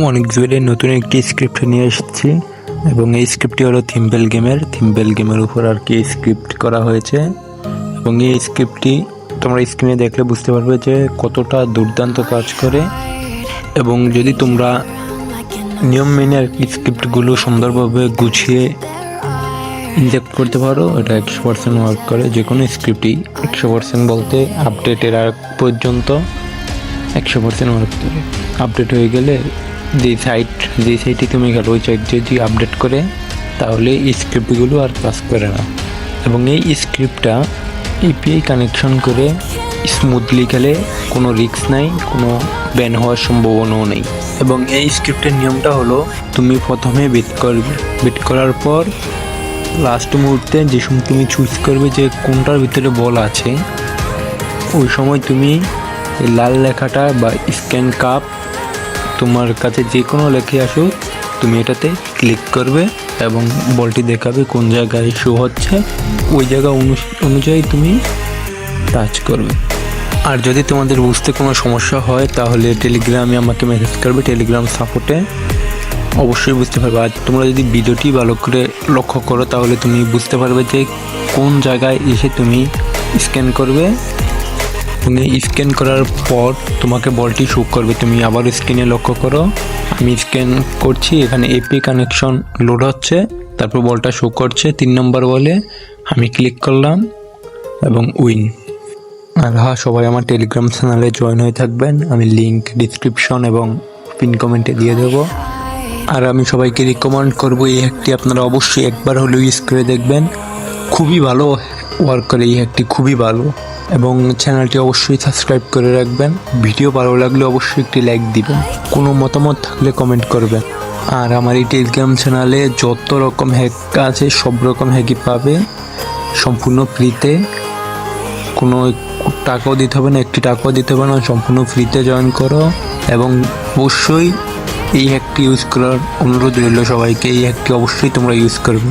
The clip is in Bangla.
অনেক জোরে নতুন একটি স্ক্রিপ্ট নিয়ে এসেছি এবং এই স্ক্রিপ্টটি হলো থিম্বেল গেমের উপর আর কি স্ক্রিপ্ট করা হয়েছে। এবং এই স্ক্রিপ্টটি তোমরা স্ক্রিনে দেখলে বুঝতে পারবে যে কতটা দুর্দান্ত কাজ করে। এবং যদি তোমরা নিয়ম মেনে আর কি স্ক্রিপ্টগুলো সুন্দরভাবে গুছিয়ে ইনজেক্ট করতে পারো, এটা 100% ওয়ার্ক করে। যে কোনো স্ক্রিপ্টই 100% বলতে আপডেটের আগ পর্যন্ত 100% ওয়ার্ক করে। আপডেট হয়ে গেলে যে সাইটে তুমি গেলো ওই সাইট যদি আপডেট করে তাহলে এই স্ক্রিপ্টগুলো আর কাজ করে না। এবং এই স্ক্রিপ্টটা এপিআই কানেকশন করে স্মুথলি গেলে কোনো রিস্ক নাই, কোনো ব্যান হওয়ার সম্ভাবনাও নেই। এবং এই স্ক্রিপ্টের নিয়মটা হলো তুমি প্রথমে বিট করার পর লাস্ট মুহূর্তে যে সময় তুমি চুজ করবে যে কোনটার ভিতরে বল আছে, ওই সময় তুমি এই লাল লেখাটা বা স্ক্যান কাপ তোমার কাছে যে কোনো লেখে আসুক তুমি এটাতে ক্লিক করবে এবং বলটি দেখাবে কোন জায়গায় শো হচ্ছে, ওই জায়গা অনুযায়ী তুমি টাচ করবে। আর যদি তোমাদের বুঝতে কোনো সমস্যা হয় তাহলে টেলিগ্রামে আমাকে মেসেজ করবে, টেলিগ্রাম সাপোর্টে, অবশ্যই বুঝতে পারবে। আর তোমরা যদি ভিডিওটি ভালো করে লক্ষ্য করো তাহলে তুমি বুঝতে পারবে যে কোন জায়গায় এসে তুমি স্ক্যান করবে। স্ক্যান করার পর তোমাকে বলটি শো করবে, তুমি আবার স্ক্রিনে লক্ষ্য করো। আমি স্ক্যান করছি, এখানে এপি কানেকশন লোড হচ্ছে, তারপর বলটা শো করছে 3 নম্বর বলে। আমি ক্লিক করলাম এবং উইন। আর হ্যাঁ, সবাই আমার টেলিগ্রাম চ্যানেলে জয়েন হয়ে থাকবেন, আমি লিঙ্ক ডিসক্রিপশন এবং পিন কমেন্টে দিয়ে দেবো। আর আমি সবাইকে রিকমেন্ড করবো এই হ্যাকটি আপনারা অবশ্যই একবার হলেও ইউজ করে দেখবেন, খুবই ভালো ওয়ার্ক করে এই হ্যাকটি, খুবই ভালো। এবং চ্যানেলটি অবশ্যই সাবস্ক্রাইব করে রাখবেন। ভিডিও ভালো লাগলে অবশ্যই একটি লাইক দিবেন, কোনো মতামত থাকলে কমেন্ট করবেন। আর আমার এই টেলিগ্রাম চ্যানেলে যত রকম হ্যাক আছে সব রকম হ্যাকই পাবে সম্পূর্ণ ফ্রিতে, কোনো টাকাও দিতে হবে না, একটি টাকাও দিতে হবে না, সম্পূর্ণ ফ্রিতে জয়েন করো। এবং অবশ্যই এই হ্যাকটি ইউজ করার অনুরোধ রইল সবাইকে, এই হ্যাকটি অবশ্যই তোমরা ইউজ করবে।